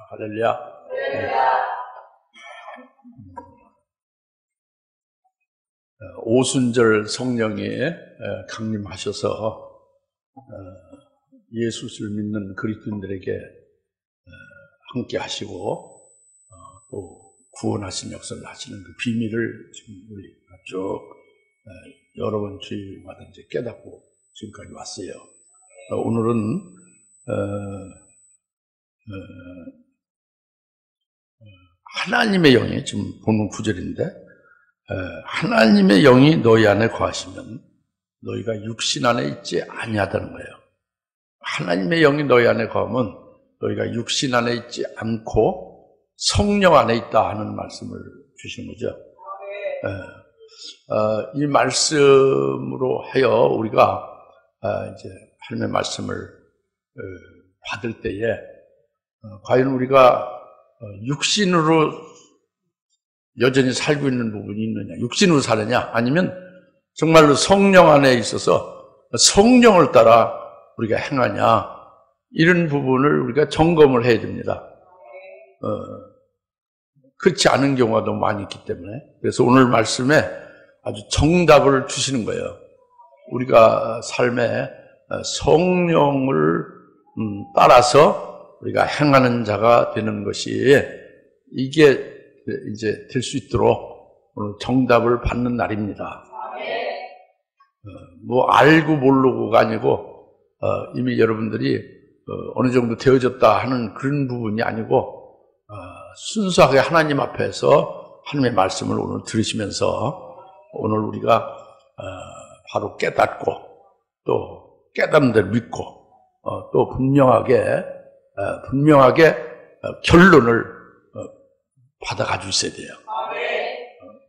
할렐루야. 오순절 성령이 강림하셔서 예수를 믿는 그리스도인들에게 함께 하시고 또 구원하신 역사를 하시는 그 비밀을 지금 우리가 쭉 여러 번 주일마다 이제 깨닫고 지금까지 왔어요. 오늘은 하나님의 영이 지금 보는 구절인데, 하나님의 영이 너희 안에 거하시면 너희가 육신 안에 있지 아니하다는 거예요. 하나님의 영이 너희 안에 거하면 너희가 육신 안에 있지 않고 성령 안에 있다 하는 말씀을 주신 거죠. 이 말씀으로 하여 우리가 이제 하나님의 말씀을 받을 때에 과연 우리가 육신으로 여전히 살고 있는 부분이 있느냐, 육신으로 사느냐, 아니면 정말로 성령 안에 있어서 성령을 따라 우리가 행하냐, 이런 부분을 우리가 점검을 해야 됩니다. 그렇지 않은 경우가 너무 많이 있기 때문에, 그래서 오늘 말씀에 아주 정답을 주시는 거예요. 우리가 삶에 성령을 따라서 우리가 행하는 자가 되는 것이, 이게 이제 될 수 있도록 오늘 정답을 받는 날입니다. 뭐 알고 모르고가 아니고 이미 여러분들이 어느 정도 되어졌다 하는 그런 부분이 아니고 순수하게 하나님 앞에서 하나님의 말씀을 오늘 들으시면서 오늘 우리가 바로 깨닫고 또 깨닫는 대로 믿고 또 분명하게 결론을 받아가지고 있어야 돼요.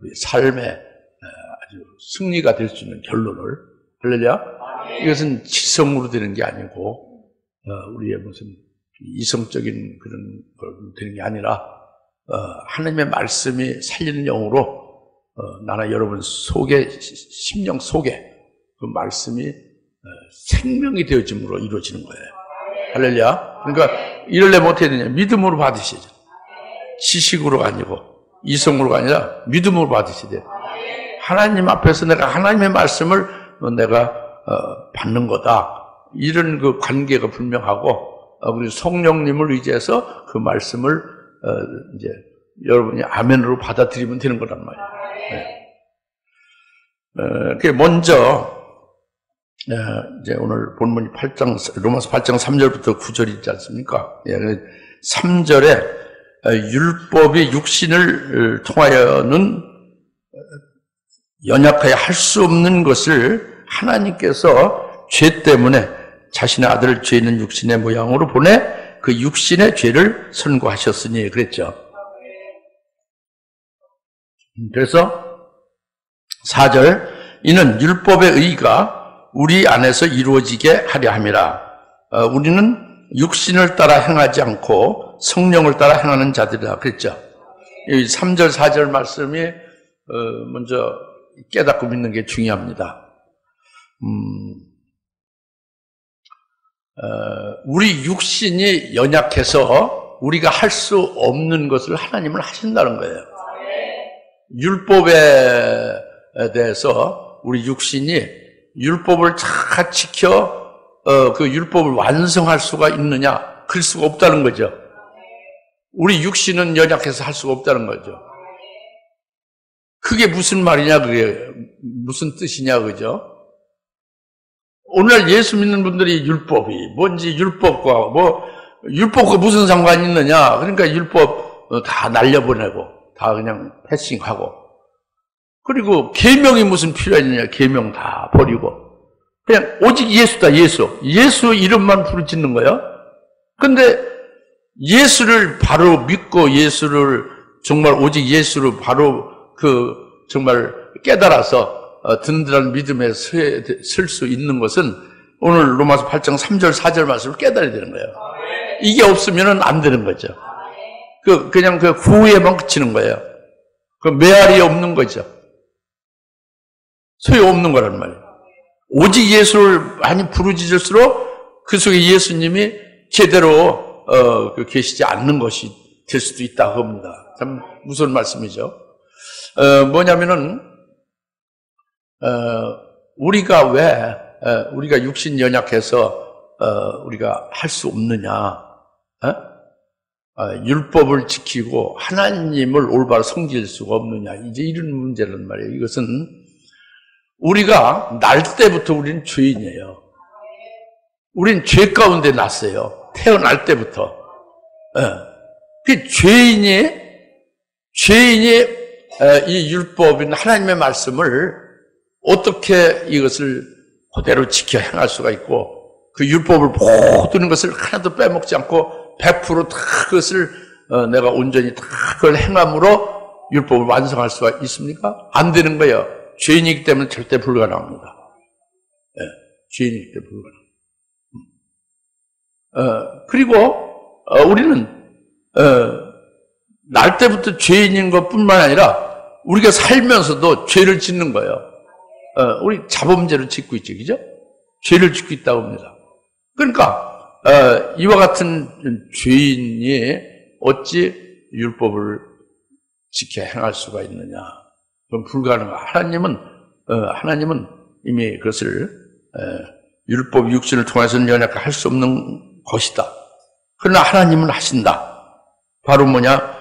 우리 삶의 아주 승리가 될 수 있는 결론을. 할렐루야. 이것은 지성으로 되는 게 아니고 우리의 무슨 이성적인 그런 걸 되는 게 아니라 하나님의 말씀이 살리는 영으로 나나 여러분 속에, 심령 속에 그 말씀이 생명이 되어짐으로 이루어지는 거예요. 할렐루야. 그러니까 이럴래 못해야 되냐, 믿음으로 받으시죠. 지식으로가 아니고 이성으로가 아니라 믿음으로 받으셔야 돼요. 하나님 앞에서 내가 하나님의 말씀을 내가 받는 거다, 이런 그 관계가 분명하고 우리 성령님을 의지해서 그 말씀을 이제 여러분이 아멘으로 받아들이면 되는 거란 말이에요. 그 먼저 이제 오늘 본문이 로마서 8장 3절부터 9절이 있지 않습니까? 3절에 율법이 육신을 통하여는 연약하여 할 수 없는 것을 하나님께서 죄 때문에 자신의 아들을 죄 있는 육신의 모양으로 보내 그 육신의 죄를 선고하셨으니 그랬죠. 그래서 4절, 이는 율법의 의가 우리 안에서 이루어지게 하려 함이라. 우리는 육신을 따라 행하지 않고 성령을 따라 행하는 자들이라 그랬죠. 이 3절 4절 말씀이 먼저 깨닫고 믿는 게 중요합니다. 우리 육신이 연약해서 우리가 할 수 없는 것을 하나님은 하신다는 거예요. 율법에 대해서 우리 육신이 율법을 잘 지켜 그 율법을 완성할 수가 있느냐? 그럴 수가 없다는 거죠. 우리 육신은 연약해서 할 수가 없다는 거죠. 그게 무슨 말이냐, 그게 무슨 뜻이냐, 그죠? 오늘 예수 믿는 분들이 율법이 뭔지, 율법과 무슨 상관이 있느냐? 그러니까 율법 다 날려보내고 다 그냥 패싱하고, 그리고 계명이 무슨 필요했느냐? 계명 다 버리고 그냥 오직 예수다, 예수 이름만 부르짖는 거예요. 근데 예수를 바로 믿고 예수를 정말 오직 예수를 바로 정말 깨달아서 든든한 믿음에 설 수 있는 것은 오늘 로마서 8장 3절 4절 말씀을 깨달아야 되는 거예요. 이게 없으면 안 되는 거죠. 그냥 그 구애만 그치는 거예요. 그 메아리 없는 거죠. 소용없는 거란 말이에요. 오직 예수를 많이 부르짖을수록 그 속에 예수님이 제대로 계시지 않는 것이 될 수도 있다고 합니다. 참 무서운 말씀이죠. 뭐냐면은, 우리가 왜, 우리가 육신 연약해서, 우리가 할 수 없느냐, 율법을 지키고 하나님을 올바로 섬길 수가 없느냐, 이제 이런 문제란 말이에요. 이것은 우리가 날 때부터 우리는 죄인이에요. 우리는 죄 가운데 났어요. 태어날 때부터. 그 죄인이 이 율법인 하나님의 말씀을 어떻게 이것을 그대로 지켜 행할 수가 있고, 그 율법을 모든 것을 하나도 빼먹지 않고 100% 다 그것을 내가 온전히 다 그걸 행함으로 율법을 완성할 수가 있습니까? 안 되는 거예요. 죄인이기 때문에 절대 불가능합니다. 죄인이기 때문에 불가능. 그리고 우리는 날 때부터 죄인인 것뿐만 아니라 우리가 살면서도 죄를 짓는 거예요. 우리 자범죄를 짓고 있죠, 그죠? 죄를 짓고 있다고 합니다. 그러니까 이와 같은 죄인이 어찌 율법을 지켜 행할 수가 있느냐? 그건 불가능하다. 하나님은 이미 그것을 율법 육신을 통해서는 연약하게 할 수 없는 것이다. 그러나 하나님은 하신다. 바로 뭐냐?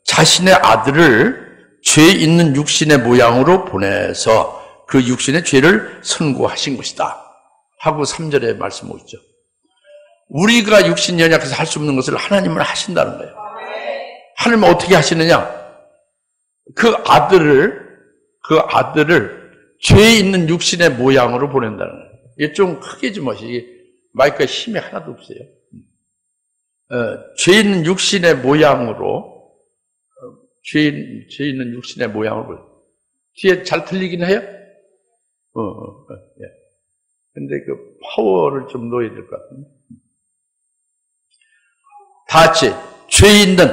자신의 아들을 죄 있는 육신의 모양으로 보내서 그 육신의 죄를 선고하신 것이다. 하고 3절에 말씀하고 있죠. 우리가 육신 연약해서 할 수 없는 것을 하나님은 하신다는 거예요. 하나님은 어떻게 하시느냐? 그 아들을 죄 있는 육신의 모양으로 보낸다는 거예요. 이게 좀 크게 좀 하시. 마이크에 힘이 하나도 없어요. 죄 있는 육신의 모양으로, 죄 있는 육신의 모양으로. 뒤에 잘 들리긴 해요? 예. 근데 그 파워를 좀 넣어야 될 것 같은데. 다 같이, 죄 있는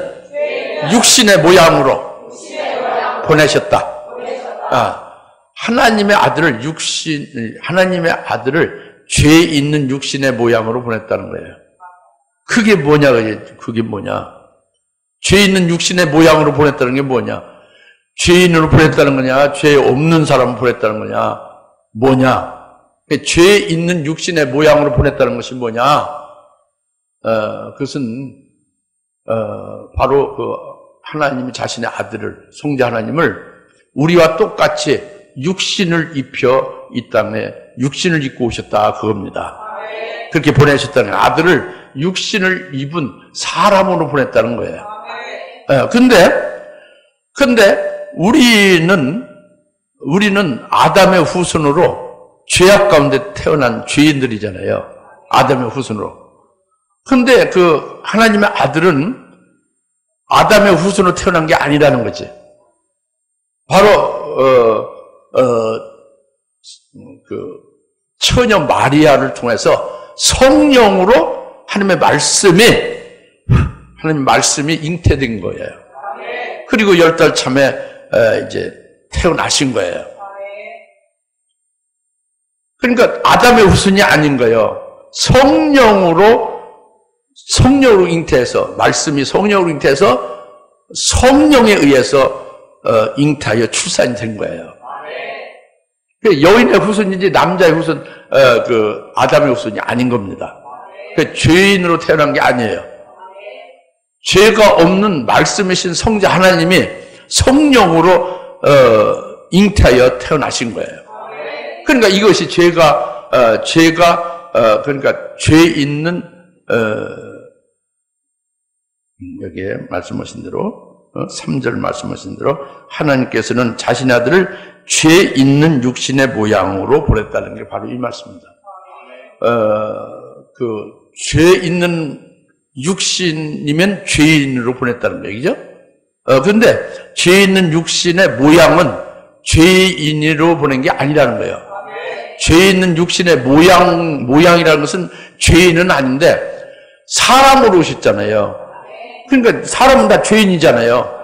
육신의 모양으로 보내셨다. 하나님의 아들을 죄 있는 육신의 모양으로 보냈다는 거예요. 그게 뭐냐? 죄 있는 육신의 모양으로 보냈다는 게 뭐냐? 죄인으로 보냈다는 거냐? 죄 없는 사람을 보냈다는 거냐? 뭐냐? 죄 있는 육신의 모양으로 보냈다는 것이 뭐냐? 그것은 바로 그 하나님이 자신의 아들을, 성자 하나님을 우리와 똑같이 육신을 입혀 이 땅에 육신을 입고 오셨다 그겁니다. 그렇게 보내셨다는 거예요. 아들을 육신을 입은 사람으로 보냈다는 거예요. 근데 우리는 아담의 후손으로 죄악 가운데 태어난 죄인들이잖아요. 아담의 후손으로. 근데 그 하나님의 아들은 아담의 후손으로 태어난 게 아니라는 거지. 바로 그 처녀 마리아를 통해서 성령으로 하나님의 말씀이 잉태된 거예요. 그리고 10달 참에 이제 태어나신 거예요. 그러니까 아담의 후손이 아닌 거예요. 성령으로 잉태해서, 말씀이 성령으로 잉태해서 성령에 의해서 잉태하여 출산이 된 거예요. 여인의 후손인지 남자의 후손, 그 아담의 후손이 아닌 겁니다. 죄인으로 태어난 게 아니에요. 죄가 없는 말씀이신 성자 하나님이 성령으로 잉태하여 태어나신 거예요. 그러니까 이것이 그러니까 죄 있는 여기에 말씀하신 대로 3절 말씀하신 대로 하나님께서는 자신의 아들을 죄 있는 육신의 모양으로 보냈다는 게 바로 이 말씀입니다. 죄 있는 육신이면 죄인으로 보냈다는 얘기죠. 그런데 죄 있는 육신의 모양은 죄인으로 보낸 게 아니라는 거예요. 죄 있는 육신의 모양이라는 것은 죄인은 아닌데 사람으로 오셨잖아요. 그러니까 사람은 다 죄인이잖아요.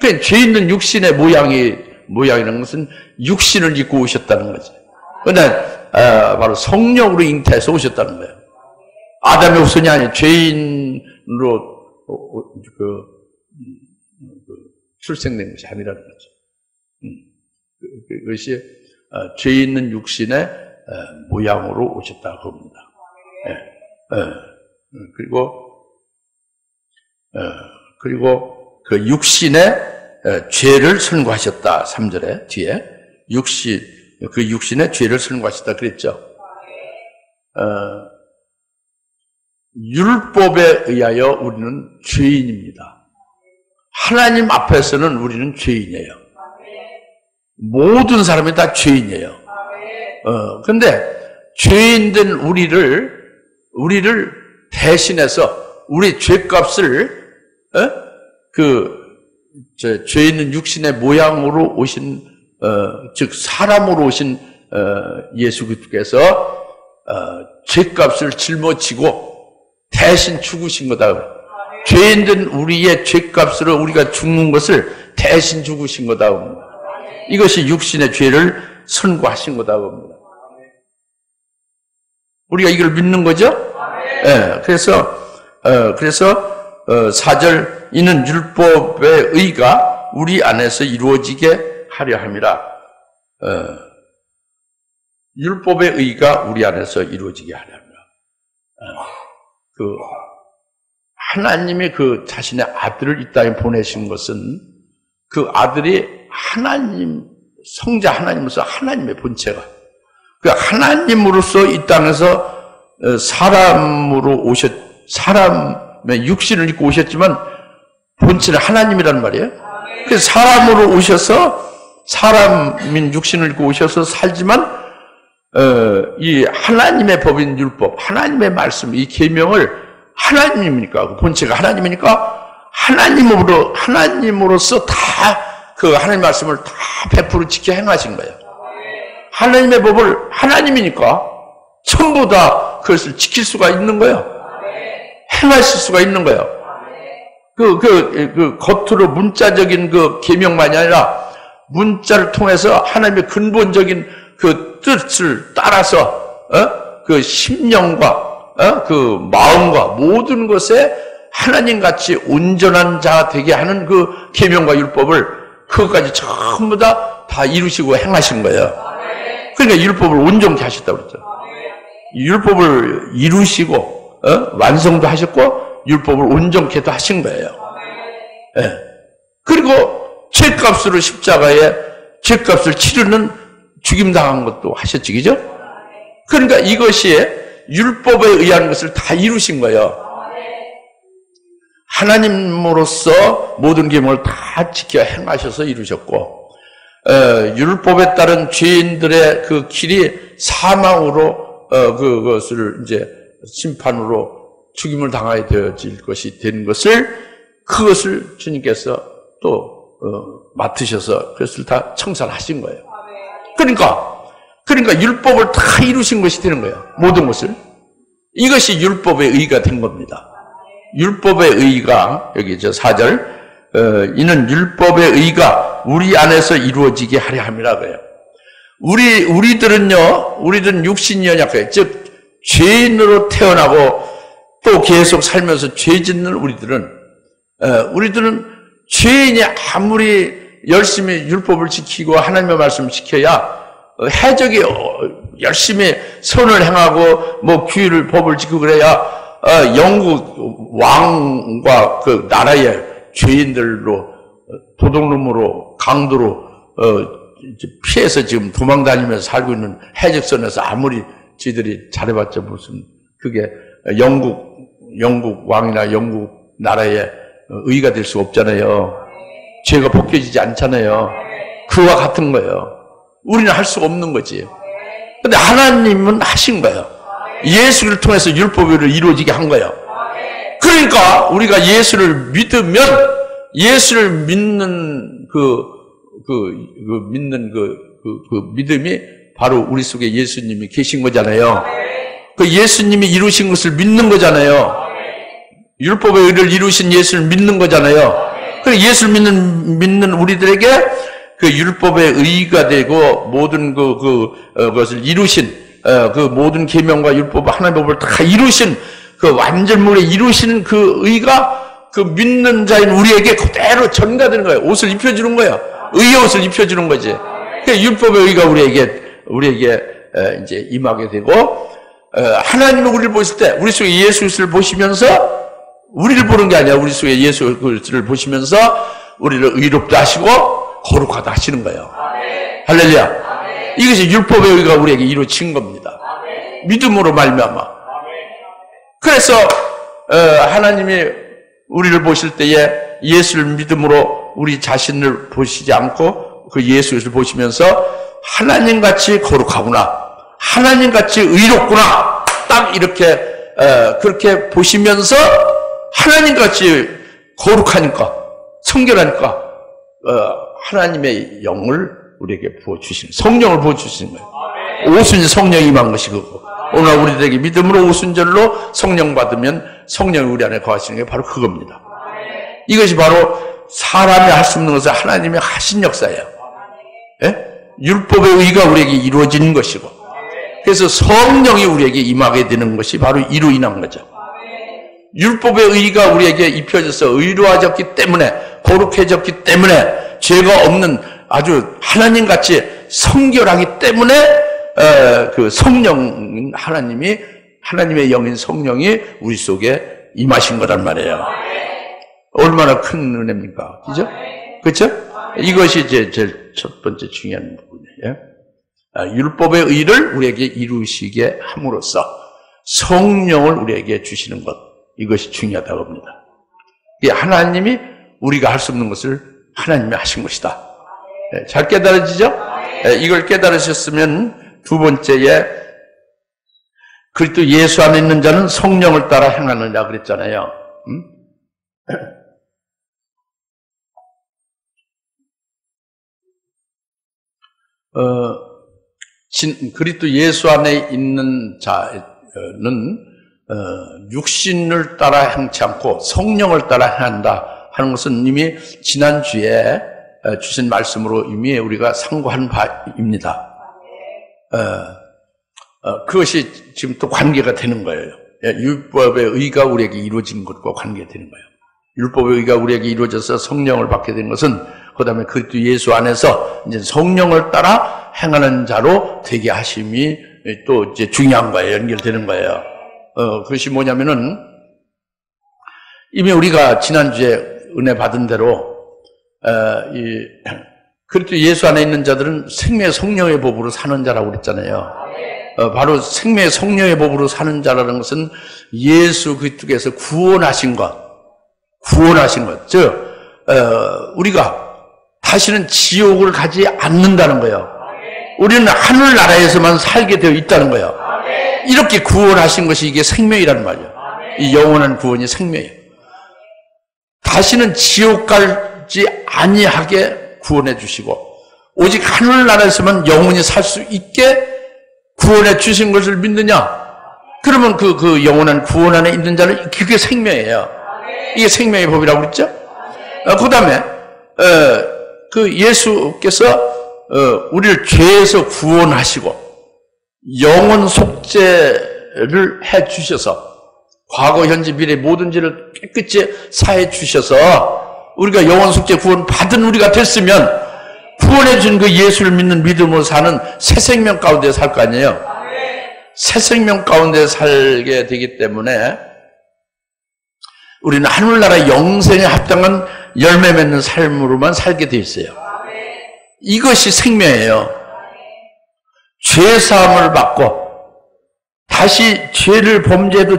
그러니까 죄 있는 육신의 모양이라는 것은 육신을 입고 오셨다는 거죠. 그런데 바로 성령으로 잉태해서 오셨다는 거예요. 아담의 후손이 아니 죄인으로 출생된 것이 아니라는 거죠. 그것이 죄 있는 육신의 모양으로 오셨다고 합니다. 그리고 그 육신의 죄를 선고하셨다. 3절에 뒤에 그 육신의 죄를 선고하셨다 그랬죠. 율법에 의하여 우리는 죄인입니다. 하나님 앞에서는 우리는 죄인이에요. 모든 사람이 다 죄인이에요. 근데 죄인된 우리를 대신해서 우리 죄값을 죄 있는 육신의 모양으로 오신 즉 사람으로 오신 예수 그리스도께서 죄값을 짊어지고 대신 죽으신 거다. 죄인된 우리의 죄값으로 우리가 죽는 것을 대신 죽으신 거다. 이것이 육신의 죄를 선고하신 거다. 우리가 이걸 믿는 거죠? 네, 그래서 4절 이는 율법의 의가 우리 안에서 이루어지게 하려 함이라. 율법의 의가 우리 안에서 이루어지게 하려 합니다. 하나님이 그 자신의 아들을 이 땅에 보내신 것은 그 아들이 성자 하나님으로서 하나님의 본체가 그 하나님으로서 이 땅에서 사람의 육신을 입고 오셨지만 본체는 하나님이란 말이에요. 그래서 사람으로 오셔서 사람인 육신을 입고 오셔서 살지만 이 하나님의 법인 율법, 하나님의 말씀, 이 계명을 하나님이니까, 본체가 하나님이니까 하나님으로서 다 그 하나님 말씀을 다 100% 지켜 행하신 거예요. 하나님의 법을 하나님이니까 전부 다 그것을 지킬 수가 있는 거예요. 행하실 수가 있는 거예요. 겉으로 문자적인 그 계명만이 아니라 문자를 통해서 하나님의 근본적인 그 뜻을 따라서 그 심령과 그 마음과 모든 것에 하나님같이 온전한 자 되게 하는 그 계명과 율법을 그것까지 전부 다 이루시고 행하신 거예요. 그러니까 율법을 온전케 하셨다고 그랬죠. 율법을 이루시고 완성도 하셨고 율법을 온전케도 하신 거예요. 그리고 죄값으로 십자가에 죄값을 치르는 죽임당한 것도 하셨지, 그죠? 그러니까 이것이 율법에 의한 것을 다 이루신 거예요. 하나님으로서 모든 계명을 다 지켜 행하셔서 이루셨고, 율법에 따른 죄인들의 그 길이 사망으로, 그것을 이제 심판으로 죽임을 당하게 되어질 것이 된 것을, 그것을 주님께서 또, 맡으셔서 그것을 다 청산하신 거예요. 그러니까 율법을 다 이루신 것이 되는 거예요. 모든 것을. 이것이 율법의 의가 된 겁니다. 율법의 의가 여기 4절 이는 율법의 의가 우리 안에서 이루어지게 하려 함이라 그래요. 우리들은 육신이 연약해. 즉 죄인으로 태어나고 또 계속 살면서 죄 짓는 우리들은 죄인이 아무리 열심히 율법을 지키고 하나님의 말씀을 지켜야 해적이 열심히 선을 행하고 뭐 규율을 법을 지키고 그래야 영국 왕과 그 나라의 죄인들로 도둑놈으로 강도로 피해서 지금 도망다니면서 살고 있는 해적선에서 아무리 지들이 잘해봤자 무슨 그게 영국 왕이나 영국 나라의 의가 될 수 없잖아요. 죄가 벗겨지지 않잖아요. 그와 같은 거예요. 우리는 할 수 없는 거지. 근데 하나님은 하신 거예요. 예수를 통해서 율법을 이루어지게 한 거예요. 그러니까 우리가 예수를 믿으면 예수를 믿는 그 믿음이 바로 우리 속에 예수님이 계신 거잖아요. 그 예수님이 이루신 것을 믿는 거잖아요. 율법의 의를 이루신 예수를 믿는 거잖아요. 그래서 예수를 믿는 우리들에게 그 율법의 의가 되고 모든 그것을 이루신 그 모든 계명과 율법 하나님의 법을 다 이루신 그 완전물에 이루시는 그 의가 그 믿는 자인 우리에게 그대로 전가되는 거예요. 옷을 입혀주는 거예요. 의의 옷을 입혀주는 거지. 그 율법의 의가 우리에게 이제 임하게 되고, 하나님은 우리를 보실 때 우리 속에 예수를 보시면서, 우리를 보는 게 아니라 우리 속에 예수를 보시면서 우리를 의롭다 하시고 거룩하다 하시는 거예요. 할렐루야. 이것이 율법의 의가 우리에게 이루어진 겁니다. 믿음으로 말미암아. 그래서 하나님이 우리를 보실 때에 예수를 믿음으로 우리 자신을 보시지 않고 그 예수를 보시면서 하나님같이 거룩하구나, 하나님같이 의롭구나, 딱 이렇게 그렇게 보시면서 하나님같이 거룩하니까, 성결하니까 하나님의 영을 우리에게 부어주시는, 성령을 부어주시는 거예요. 오순 성령이 임한 것이 그거. 오늘 우리들에게 믿음으로 오순절로 성령 받으면 성령이 우리 안에 거하시는 게 바로 그겁니다. 이것이 바로 사람이 할 수 없는 것을 하나님이 하신 역사예요. 예? 율법의 의가 우리에게 이루어지는 것이고, 그래서 성령이 우리에게 임하게 되는 것이 바로 이로 인한 거죠. 율법의 의가 우리에게 입혀져서 의로워졌기 때문에, 거룩해졌기 때문에, 죄가 없는 아주 하나님같이 성결하기 때문에 그 성령, 하나님의 영인 성령이 우리 속에 임하신 거란 말이에요. 얼마나 큰 은혜입니까? 그죠? 그렇죠? 이것이 이제 제일 첫 번째 중요한 부분이에요. 율법의 의를 우리에게 이루시게 함으로써 성령을 우리에게 주시는 것, 이것이 중요하다고 봅니다. 하나님이 우리가 할 수 없는 것을 하나님이 하신 것이다. 잘 깨달아지죠? 이걸 깨달으셨으면 두 번째에 그리스도 예수 안에 있는 자는 성령을 따라 행하느냐 그랬잖아요. 그리스도 예수 안에 있는 자는 육신을 따라 행치 않고 성령을 따라 행한다 하는 것은 이미 지난주에 주신 말씀으로 이미 우리가 상고한 바입니다. 그것이 지금 또 관계가 되는 거예요. 율법의 의가 우리에게 이루어진 것과 관계되는 거예요. 율법의 의가 우리에게 이루어져서 성령을 받게 된 것은 그 다음에 그리스도 예수 안에서 이제 성령을 따라 행하는 자로 되게 하심이 또 이제 중요한 거예요. 연결되는 거예요. 그것이 뭐냐면은 이미 우리가 지난주에 은혜 받은 대로 그리스도 예수 안에 있는 자들은 생명의 성령의 법으로 사는 자라고 그랬잖아요. 바로 생명의 성령의 법으로 사는 자라는 것은 예수 그리스도께서 구원하신 것, 즉 우리가 다시는 지옥을 가지 않는다는 거예요. 우리는 하늘나라에서만 살게 되어 있다는 거예요. 이렇게 구원하신 것이 이게 생명이라는 말이에요. 이 영원한 구원이 생명이에요. 다시는 지옥 가지 아니하게 구원해 주시고 오직 하늘나라에서만 영원히 살 수 있게 구원해 주신 것을 믿느냐? 그러면 그 영원한 구원 안에 있는 자는 그게 생명이에요. 이게 생명의 법이라고 그랬죠? 그 다음에 그 예수께서 우리를 죄에서 구원하시고 영원 속죄를 해 주셔서 과거, 현재, 미래 모든 죄를 깨끗이 사해 주셔서 우리가 영원 속죄 구원 받은 우리가 됐으면 구원해 준 그 예수를 믿는 믿음으로 사는 새 생명 가운데 살 거 아니에요. 새 생명 가운데 살게 되기 때문에 우리는 하늘나라 영생에 합당한 열매 맺는 삶으로만 살게 돼 있어요. 이것이 생명이에요. 죄사함을 받고 다시 죄를 범죄해도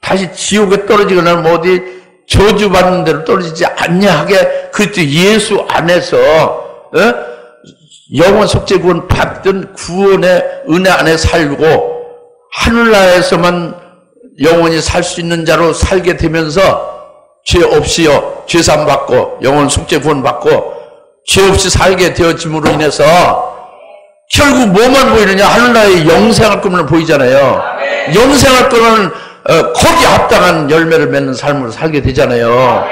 다시 지옥에 떨어지거나 뭐 어디 저주받는 대로 떨어지지 않냐하게 그리스도 예수 안에서 영원 속죄 구원 받던 구원의 은혜 안에 살고 하늘나라에서만 영원히 살 수 있는 자로 살게 되면서 죄 없이요 죄사함 받고 영원 속죄 구원 받고 죄 없이 살게 되어짐으로 인해서 결국 뭐만 보이느냐? 하늘나라의 영생할 것만 보이잖아요. 영생할 거는 거기에 합당한 열매를 맺는 삶으로 살게 되잖아요.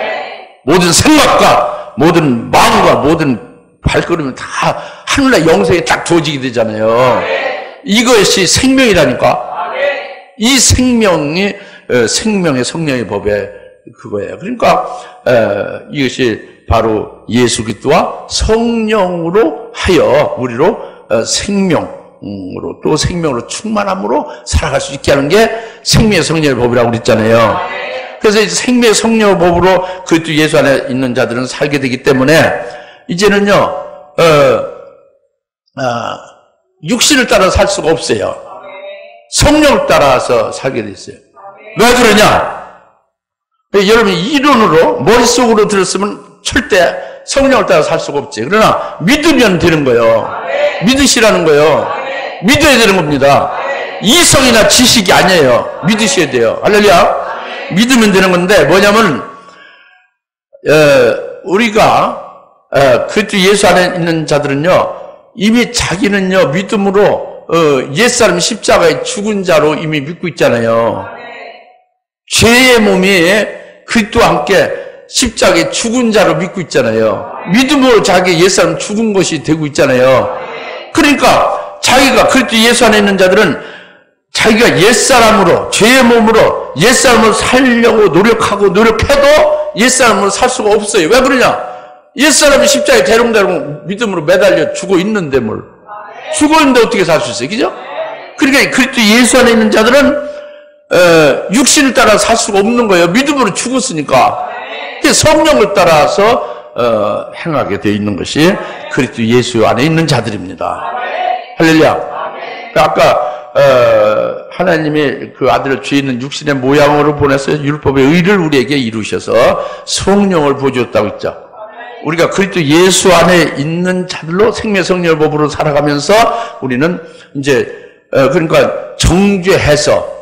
모든 생각과 모든 마음과 모든 발걸음이 다 하늘나라 영생에 딱 두어지게 되잖아요. 이것이 생명이라니까. 이 생명이 생명의 성령의 법의 그거예요. 그러니까 이것이 바로 예수 그리스도와 성령으로 하여 우리로 생명으로 또 생명으로 충만함으로 살아갈 수 있게 하는 게 생명의 성령의 법이라고 그랬잖아요. 그래서 이제 생명의 성령의 법으로 그리스도 예수 안에 있는 자들은 살게 되기 때문에 이제는요 육신을 따라 살 수가 없어요. 성령을 따라서 살게 됐어요. 왜 그러냐? 여러분 이론으로 머릿속으로 들었으면 절대 성령을 따라 살 수가 없지. 그러나 믿으면 되는 거예요. 믿으시라는 거예요. 믿어야 되는 겁니다. 이성이나 지식이 아니에요. 믿으셔야 돼요. 할렐루야. 믿으면 되는 건데 뭐냐면 우리가 그리스도 예수 안에 있는 자들은요 이미 자기는요 믿음으로 옛사람 십자가에 죽은 자로 이미 믿고 있잖아요. 죄의 몸이 그리스도와 함께 십자가에 죽은 자로 믿고 있잖아요. 믿음으로 자기 옛사람 죽은 것이 되고 있잖아요. 그러니까 자기가 그리스도 예수 안에 있는 자들은 자기가 옛사람으로 죄의 몸으로 옛사람으로 살려고 노력해도 옛사람으로 살 수가 없어요. 왜 그러냐? 옛사람이 십자가에 대롱대롱 믿음으로 매달려 죽어 있는데 뭘 죽어 있는데 어떻게 살 수 있어요? 그죠? 그러니까 그리스도 예수 안에 있는 자들은 육신을 따라 살 수가 없는 거예요. 믿음으로 죽었으니까. 성령을 따라서 행하게 되어 있는 것이 그리스도 예수 안에 있는 자들입니다. 할렐루야. 아까 하나님이 그 아들을 죄 있는 육신의 모양으로 보내서 율법의 의를 우리에게 이루셔서 성령을 부어주었다고 했죠. 우리가 그리스도 예수 안에 있는 자들로 생명 성령의 법으로 살아가면서 우리는 이제 그러니까 정죄해서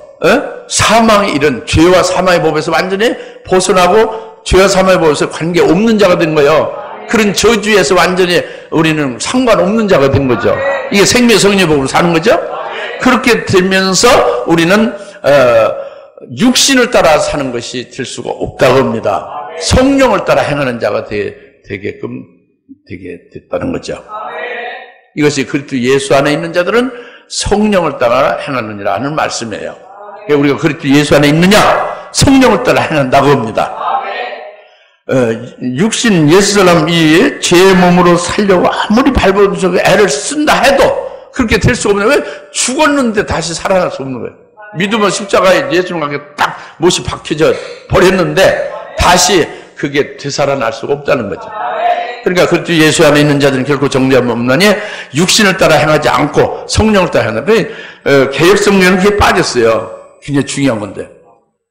사망에 이른 죄와 사망의 법에서 완전히 벗어나고 죄와 사망의 법에서 관계없는 자가 된 거예요. 그런 저주에서 완전히 우리는 상관없는 자가 된 거죠. 이게 생명의 성령의 법으로 사는 거죠. 그렇게 되면서 우리는 육신을 따라 사는 것이 될 수가 없다고 합니다. 성령을 따라 행하는 자가 되게끔 되게 됐다는 거죠. 이것이 그리스도 예수 안에 있는 자들은 성령을 따라 행하느니라는 말씀이에요. 우리가 그리스도 예수 안에 있느냐? 성령을 따라 행한다고 합니다. 육신 옛사람이 죄의 몸으로 살려고 아무리 발버둥 애를 쓴다 해도 그렇게 될 수가 없는 거예요. 왜? 죽었는데 다시 살아날 수 없는 거예요. 믿으면 십자가에 예수님과 함께 딱 못이 박혀져 버렸는데 다시 그게 되살아날 수가 없다는 거죠. 그러니까 그리스도 예수 안에 있는 자들은 결코 정죄함 없나니 육신을 따라 행하지 않고 성령을 따라 행한다. 개역성령은 그게 빠졌어요. 굉장히 중요한 건데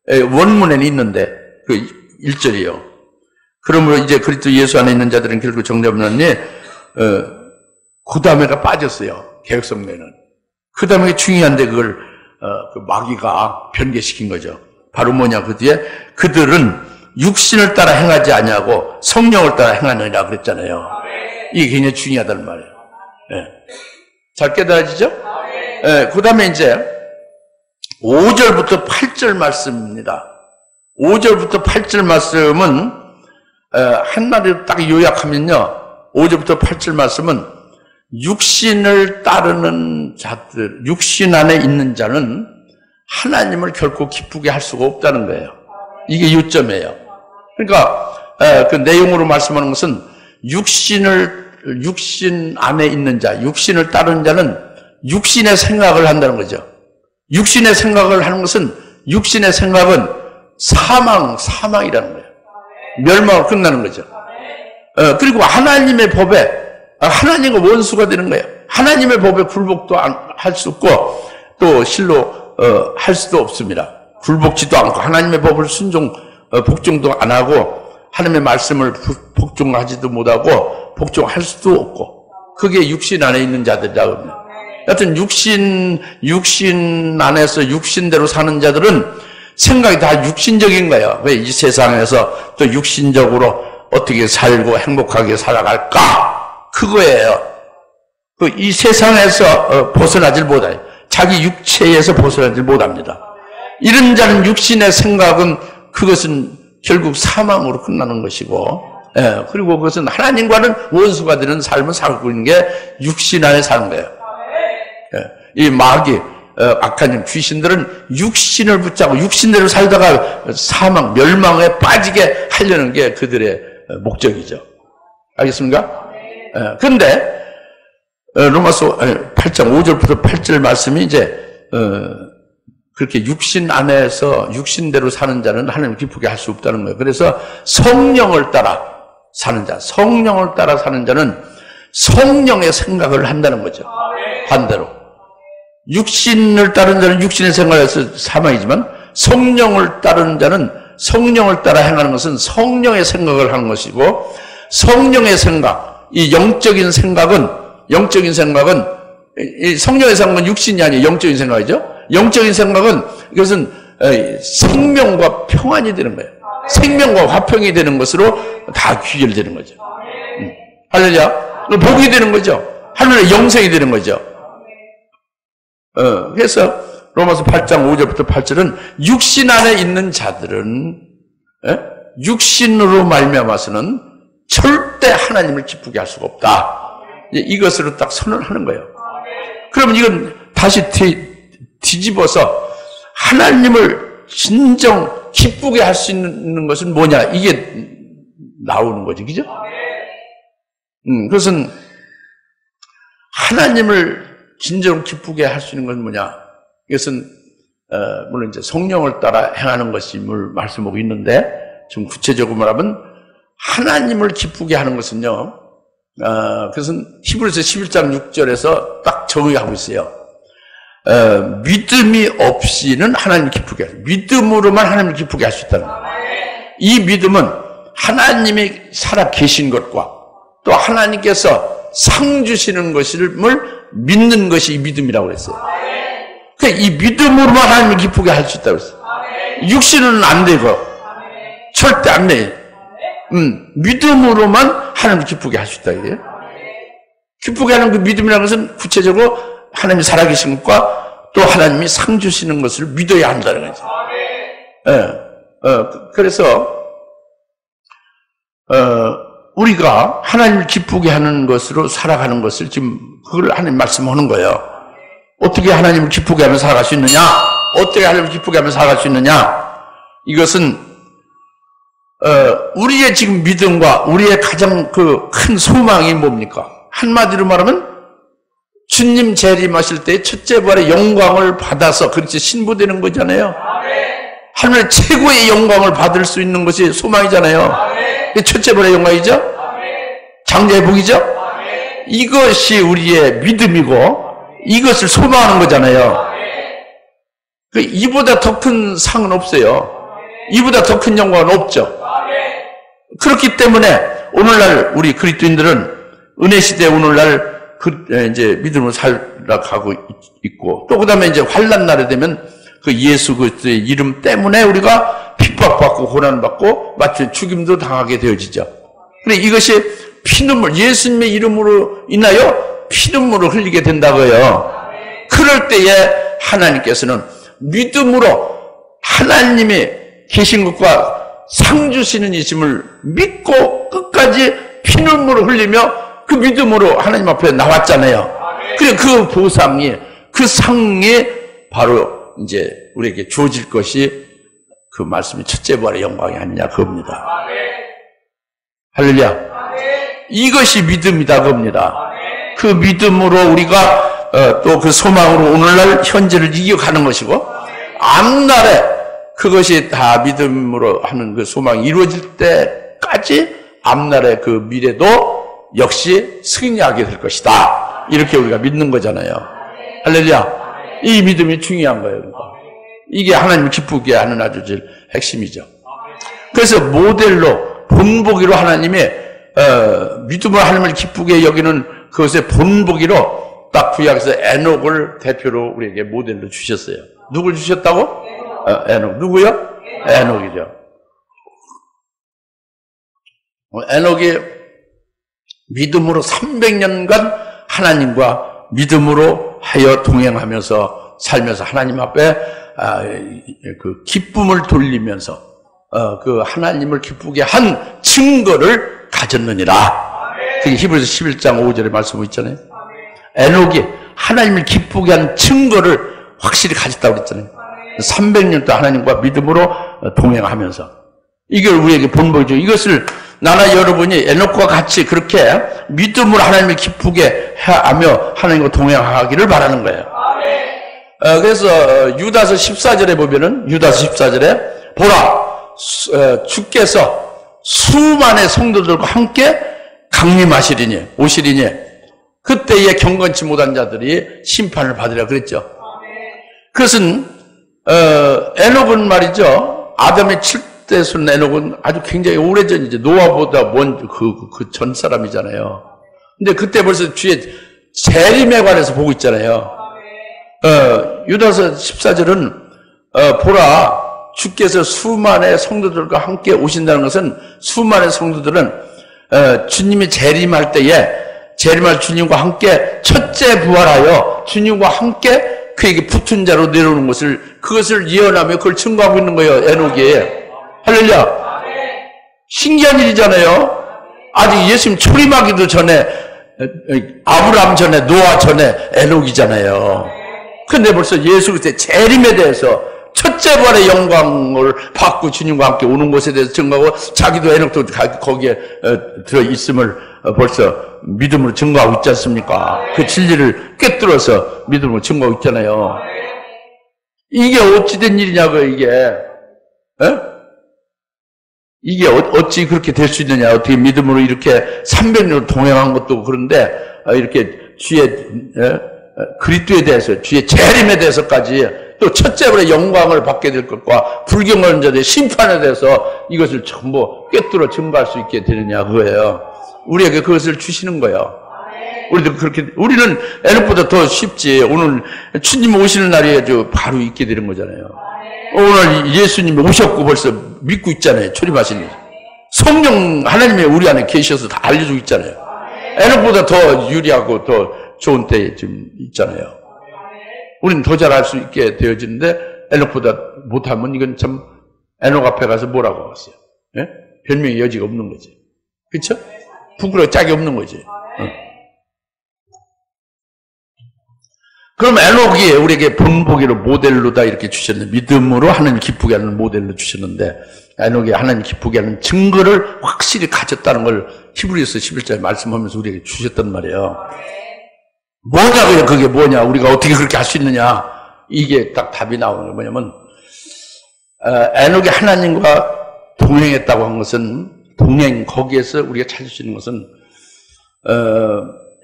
원문에는 있는데 그 1절이요. 그러므로 이제 그리스도 예수 안에 있는 자들은 결코 정죄함 없나니 그 다음에가 빠졌어요. 개역성령은. 그 다음에 중요한데 그걸 그 마귀가 변개시킨 거죠. 바로 뭐냐 그 뒤에 그들은 육신을 따라 행하지 아니하고 성령을 따라 행하느니라 그랬잖아요. 이게 굉장히 중요하다는 말이에요. 네. 잘 깨달아지죠? 네. 그 다음에 이제 5절부터 8절 말씀입니다. 5절부터 8절 말씀은 한마디로 딱 요약하면요. 5절부터 8절 말씀은 육신을 따르는 자들, 육신 안에 있는 자는 하나님을 결코 기쁘게 할 수가 없다는 거예요. 이게 요점이에요. 그러니까 그 내용으로 말씀하는 것은 육신 안에 있는 자, 육신을 따르는 자는 육신의 생각을 한다는 거죠. 육신의 생각을 하는 것은 육신의 생각은 사망이라는 거예요. 멸망으로 끝나는 거죠. 그리고 하나님의 법에 하나님과 원수가 되는 거예요. 하나님의 법에 굴복도 할 수 없고 또 실로 할 수도 없습니다. 굴복지도 않고 하나님의 법을 복종도 안 하고 하나님의 말씀을 복종하지도 못하고 복종할 수도 없고 그게 육신 안에 있는 자들이라고 합니다. 여하튼 육신 안에서 육신대로 사는 자들은 생각이 다 육신적인 거예요. 왜 이 세상에서 또 육신적으로 어떻게 살고 행복하게 살아갈까? 그거예요. 이 세상에서 벗어나질 못해요. 자기 육체에서 벗어나질 못합니다. 이런 자는 육신의 생각은 그것은 결국 사망으로 끝나는 것이고, 그리고 그것은 하나님과는 원수가 되는 삶을 살고 있는 게 육신 안에 사는 거예요. 이 마귀, 악한 귀신들은 육신을 붙잡고 육신대로 살다가 사망, 멸망에 빠지게 하려는 게 그들의 목적이죠. 알겠습니까? 그런데 로마서 8장 5절부터 8절 말씀이 이제 그렇게 육신 안에서 육신대로 사는 자는 하나님을 기쁘게 할 수 없다는 거예요. 그래서 성령을 따라 사는 자, 성령을 따라 사는 자는 성령의 생각을 한다는 거죠. 반대로. 육신을 따르는 자는 육신의 생각에서 사망이지만 성령을 따르는 자는 성령을 따라 행하는 것은 성령의 생각을 하는 것이고 성령의 생각, 이 영적인 생각은 이 성령의 생각은 육신이 아니에요. 영적인 생각이죠. 영적인 생각은 이것은 생명과 평안이 되는 거예요. 생명과 화평이 되는 것으로 다 귀결되는 거죠. 할렐루야. 복이 되는 거죠. 하늘의 영생이 되는 거죠. 그래서 로마서 8장 5절부터 8절은 육신 안에 있는 자들은 육신으로 말미암아서는 절대 하나님을 기쁘게 할 수가 없다. 이것으로 딱 선언하는 거예요. 그러면 이건 다시 뒤집어서 하나님을 진정 기쁘게 할 수 있는 것은 뭐냐? 이게 나오는 거지, 그죠? 그것은 하나님을 진정 기쁘게 할 수 있는 것은 뭐냐? 이것은 물론 이제 성령을 따라 행하는 것임을 말씀하고 있는데 좀 구체적으로 말하면 하나님을 기쁘게 하는 것은요. 그것은 히브리서 11장 6절에서 딱 정의하고 있어요. 믿음이 없이는 하나님을 기쁘게 하죠. 믿음으로만 하나님을 기쁘게 할 수 있다는 거예요. 이 믿음은 하나님이 살아 계신 것과 또 하나님께서 상 주시는 것을 믿는 것이 이 믿음이라고 그랬어요. 그러니까 이 믿음으로만 하나님을 기쁘게 할 수 있다고 그랬어요. 육신은 안 되고 절대 안 돼. 믿음으로만 하나님을 기쁘게 할 수 있다 이거예요. 기쁘게 하는 그 믿음이라는 것은 구체적으로 하나님이 살아계신 것과 또 하나님이 상 주시는 것을 믿어야 한다는 거죠. 그래서 우리가 하나님을 기쁘게 하는 것으로 살아가는 것을 지금 그걸 하나님 말씀하는 거예요. 어떻게 하나님을 기쁘게 하며 살아갈 수 있느냐? 어떻게 하나님을 기쁘게 하며 살아갈 수 있느냐? 이것은 우리의 지금 믿음과 우리의 가장 그 큰 소망이 뭡니까? 한마디로 말하면 주님 재림하실 때 첫째 부활의 영광을 받아서 그렇지 신부되는 거잖아요. 하나님의 최고의 영광을 받을 수 있는 것이 소망이잖아요. 첫째 부활의 영광이죠? 장자의 복이죠? 이것이 우리의 믿음이고 이것을 소망하는 거잖아요. 이보다 더 큰 상은 없어요. 이보다 더 큰 영광은 없죠. 그렇기 때문에 오늘날 우리 그리스도인들은 은혜 시대 오늘날 이제 믿음으로 살아가고 있고 또 그다음에 이제 환난 날에 되면 그 예수 그리스도의 이름 때문에 우리가 핍박받고 고난받고 마치 죽임도 당하게 되어지죠. 근데 이것이 피눈물 예수님의 이름으로 인하여 피눈물을 흘리게 된다고요. 그럴 때에 하나님께서는 믿음으로 하나님이 계신 것과 상 주시는 이심을 믿고 끝까지 피눈물을 흘리며 그 믿음으로 하나님 앞에 나왔잖아요. 그래 그 보상이 그 상이 바로 이제 우리에게 주어질 것이 그 말씀이 첫째 부활의 영광이 아니냐 그겁니다. 할렐루야. 이것이 믿음이다 그겁니다. 그 믿음으로 우리가 또 그 소망으로 오늘날 현재를 이겨가는 것이고 앞날에 그것이 다 믿음으로 하는 그 소망이 이루어질 때까지 앞날의 그 미래도 역시 승리하게 될 것이다. 이렇게 우리가 믿는 거잖아요. 할렐루야. 이 믿음이 중요한 거예요. 이게 하나님을 기쁘게 하는 아주 제일 핵심이죠. 그래서 모델로 본보기로 하나님이 믿음으로 하나님을 기쁘게 여기는 그것의 본보기로 딱 구약에서 에녹을 대표로 우리에게 모델로 주셨어요. 누굴 주셨다고? 에녹. 누구요? 에녹이죠. 에녹이 믿음으로 300년간 하나님과 믿음으로 하여 동행하면서 살면서 하나님 앞에 그 기쁨을 돌리면서 그 하나님을 기쁘게 한 증거를 가졌느니라. 그게 히브리서 11장 5절에 말씀하고 있잖아요. 에녹이 하나님을 기쁘게 한 증거를 확실히 가졌다고 그랬잖아요. 300년 동안 하나님과 믿음으로 동행하면서. 이걸 우리에게 본보이죠. 이것을 나나 여러분이 에녹과 같이 그렇게 믿음으로 하나님을 기쁘게 하며 하나님과 동행하기를 바라는 거예요. 그래서 유다서 14절에 보면은, 유다서 14절에 보라, 주께서 수만의 성도들과 함께 강림하시리니, 오시리니, 그때에 경건치 못한 자들이 심판을 받으리라 그랬죠. 그것은, 에녹은 말이죠. 아담의 7대 손 에녹은 아주 굉장히 오래전이죠. 노아보다 먼 그 전 사람이잖아요. 근데 그때 벌써 주의 재림에 관해서 보고 있잖아요. 유다서 14절은, 보라, 주께서 수만의 성도들과 함께 오신다는 것은 수많은 성도들은 주님이 재림할 때에 재림할 주님과 함께 첫째 부활하여 주님과 함께 그에게 붙은 자로 내려오는 것을 그것을 예언하며 그걸 증거하고 있는 거예요. 에녹이. 할렐루야. 신기한 일이잖아요. 아직 예수님 초림하기도 전에 아브라함 전에 노아 전에 에녹이잖아요. 근데 벌써 예수 그리스도의 재림에 대해서 첫째 부활의 영광을 받고 주님과 함께 오는 것에 대해서 증거하고 자기도 에녹도 거기에 들어있음을 벌써 믿음으로 증거하고 있지 않습니까? 그 진리를 꿰뚫어서 믿음으로 증거하고 있잖아요. 이게 어찌된 일이냐고요, 이게. 이게 어찌 그렇게 될 수 있느냐. 어떻게 믿음으로 이렇게 300년 동행한 것도 그런데 이렇게 주의 그리스도에 대해서 주의 재림에 대해서까지 또 첫째부터 영광을 받게 될 것과 불경한 자들의 심판에 대해서 이것을 전부 꿰뚫어 증거할 수 있게 되느냐 그거예요. 우리에게 그것을 주시는 거예요. 우리도 그렇게 우리는 에녹보다 더 쉽지. 오늘 주님 오시는 날이 바로 있게 되는 거잖아요. 오늘 예수님이 오셨고 벌써 믿고 있잖아요. 초림하신 일. 성령 하나님이 우리 안에 계셔서 다 알려주고 있잖아요. 에녹보다 더 유리하고 더 좋은 때에 지금 있잖아요. 우리는 더 잘할 수 있게 되어지는데 에녹보다 못하면 이건 참 에녹 앞에 가서 뭐라고 하겠어요? 예? 변명의 여지가 없는 거지. 그렇죠? 부끄러워 짝이 없는 거지. 그럼 에녹이 우리에게 본보기로 모델로다 이렇게 주셨는데 믿음으로 하나님 기쁘게 하는 모델로 주셨는데 에녹이 하나님 기쁘게 하는 증거를 확실히 가졌다는 걸 히브리서 11절에 말씀하면서 우리에게 주셨단 말이에요. 뭐냐고요? 그게 뭐냐? 우리가 어떻게 그렇게 할 수 있느냐? 이게 딱 답이 나오는 게 뭐냐면 에녹이 하나님과 동행했다고 한 것은 거기에서 우리가 찾을 수 있는 것은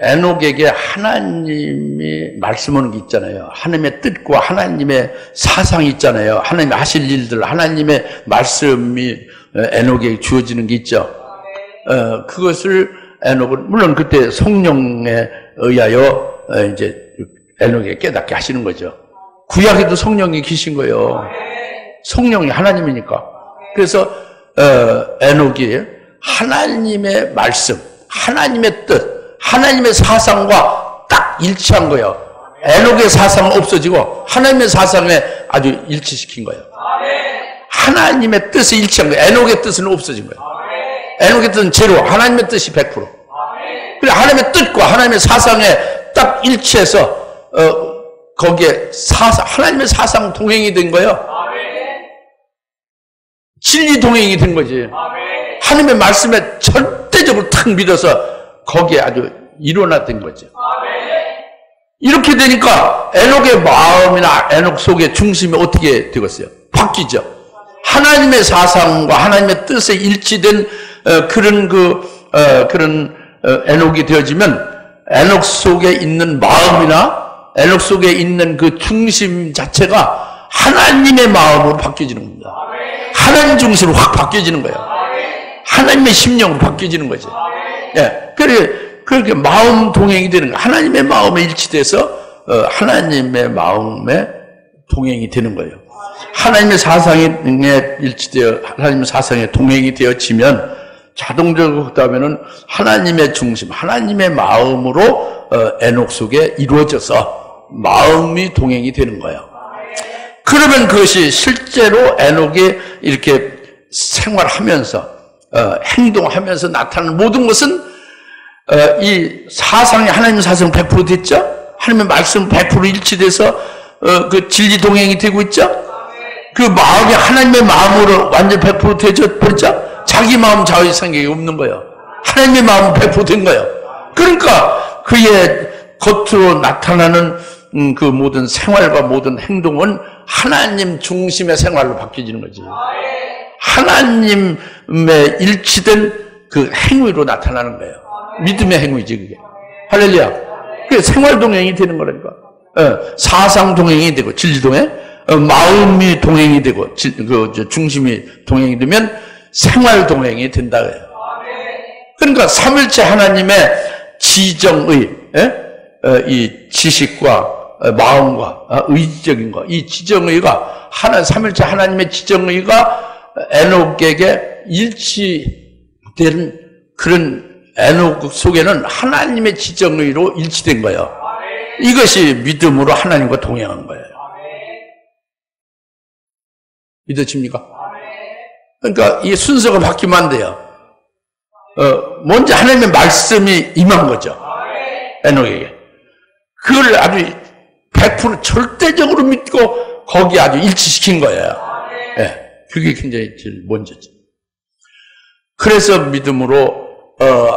에녹에게 하나님이 말씀하는 게 있잖아요. 하나님의 뜻과 하나님의 사상이 있잖아요. 하나님이 하실 일들, 하나님의 말씀이 에녹에게 주어지는 게 있죠. 그것을 에녹은 물론 그때 성령에 의하여 이제 에녹에게 깨닫게 하시는 거죠. 구약에도 성령이 계신 거예요. 성령이 하나님이니까. 그래서 에녹이 하나님의 말씀, 하나님의 뜻, 하나님의 사상과 딱 일치한 거예요. 에녹의 사상은 없어지고 하나님의 사상에 아주 일치시킨 거예요. 하나님의 뜻에 일치한 거예요. 에녹의 뜻은 없어진 거예요. 에녹의 뜻은 제로, 하나님의 뜻이 100%. 그래 하나님의 뜻과 하나님의 사상에 딱 일치해서 거기에 하나님의 사상 동행이 된 거예요. 진리 동행이 된 거지. 하나님의 말씀에 절대적으로 탁 믿어서 거기에 아주 일어났던 거죠. 이렇게 되니까 에녹의 마음이나 에녹 속의 중심이 어떻게 되겠어요? 바뀌죠. 하나님의 사상과 하나님의 뜻에 일치된 그런 에녹이 되어지면 에녹 속에 있는 마음이나 에녹 속에 있는 그 중심 자체가 하나님의 마음으로 바뀌어지는 겁니다. 하나님 중심으로 확 바뀌어지는 거예요. 하나님의 심령으로 바뀌어지는 거죠. 예, 그렇게 마음 동행이 되는 거예요. 하나님의 마음에 일치돼서 하나님의 마음에 동행이 되는 거예요. 하나님의 사상에 일치되어 하나님의 사상에 동행이 되어지면 자동적으로 그다음에는 하나님의 중심, 하나님의 마음으로 에녹 속에 이루어져서 마음이 동행이 되는 거예요. 그러면 그것이 실제로 에녹이 이렇게 생활하면서 행동하면서 나타나는 모든 것은 이 사상이 하나님의 사상 100% 됐죠? 하나님의 말씀 100% 일치돼서 그 진리 동행이 되고 있죠? 그 마음이 하나님의 마음으로 완전 100% 되져 버렸죠? 자기 마음 자의 생각이 없는 거예요. 하나님의 마음은 100% 된 거예요. 그러니까 그의 겉으로 나타나는 그 모든 생활과 모든 행동은 하나님 중심의 생활로 바뀌어지는 거지. 하나님의 일치된 그 행위로 나타나는 거예요. 믿음의 행위지 그게. 할렐루야. 그게 생활 동행이 되는 거라니까. 사상 동행이 되고 진리 동행, 마음이 동행이 되고 그 중심이 동행이 되면 생활 동행이 된다 그래요. 그러니까 삼일체 하나님의 지정의 이 지식과 마음과 의지적인 거, 이 지정의가 삼일체 하나님의 지정의가 에녹에게 일치된 그런 에녹 속에는 하나님의 지정의로 일치된 거예요. 이것이 믿음으로 하나님과 동행한 거예요. 믿어집니까? 그러니까 이 순서가 바뀌면 안 돼요. 먼저 하나님의 말씀이 임한 거죠. 에녹에게. 그걸 아주 100% 절대적으로 믿고 거기에 아주 일치시킨 거예요. 네, 그게 굉장히 제일 먼저죠. 그래서 믿음으로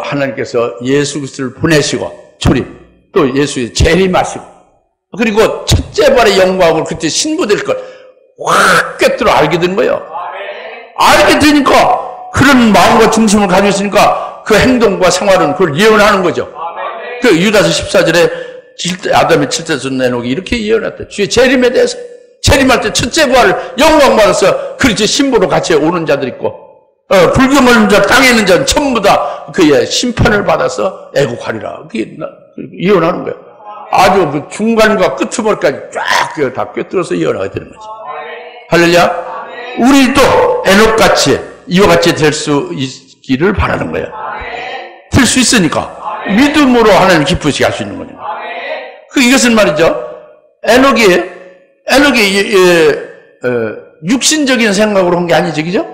하나님께서 예수 그리스도를 보내시고 초림, 또 예수의 재림하시고, 그리고 첫째 발의 영광을 그때 신부될 걸 확 꿰뚫어 알게 된 거예요. 알게 되니까 그런 마음과 중심을 가지고 있으니까 그 행동과 생활은 그걸 예언하는 거죠. 그 유다서 14절에 아담의 7대 에녹이 이렇게 예언했다. 주의 재림에 대해서. 재림할 때 첫째 부활을 영광 받아서 그렇지 신부로 같이 오는 자들 있고, 불경을 있는 자, 땅에 있는 자는 전부 다 그의 심판을 받아서 애국하리라. 그게 예언하는 거예요. 아주 그 중간과 끝머리까지 쫙 다 꿰뚫어서 예언하게 되는 거죠. 할렐루야. 우리도 에녹같이 이와 같이 될 수 있기를 바라는 거예요. 될 수 있으니까 믿음으로 하나님 기쁘시게 할 수 있는 거니까. 이것은 말이죠. 에녹이 육신적인 생각으로 한 게 아니죠, 그죠?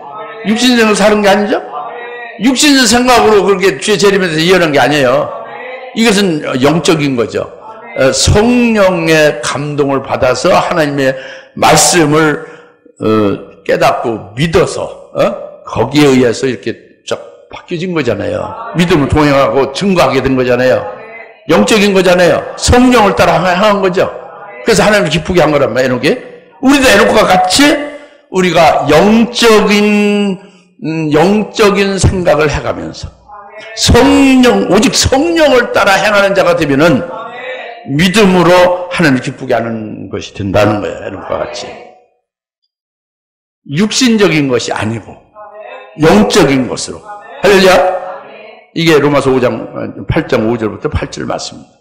육신적으로 사는 게 아니죠? 육신적 생각으로 그렇게 주의 재림에 대해서 예언한 게 아니에요. 이것은 영적인 거죠. 성령의 감동을 받아서 하나님의 말씀을 깨닫고 믿어서 거기에 의해서 이렇게 쫙 바뀌어진 거잖아요. 믿음을 동행하고 증거하게 된 거잖아요. 영적인 거잖아요. 성령을 따라 향한 거죠. 그래서 하나님을 기쁘게 한 거란 말이에요. 에녹이. 우리도 에녹과 같이 우리가 영적인 생각을 해가면서 오직 성령을 따라 행하는 자가 되면은 믿음으로 하나님을 기쁘게 하는 것이 된다는 거예요. 에녹과 같이. 육신적인 것이 아니고 영적인 것으로. 할렐루야. 이게 로마서 8장 5절부터 8절 말씀입니다.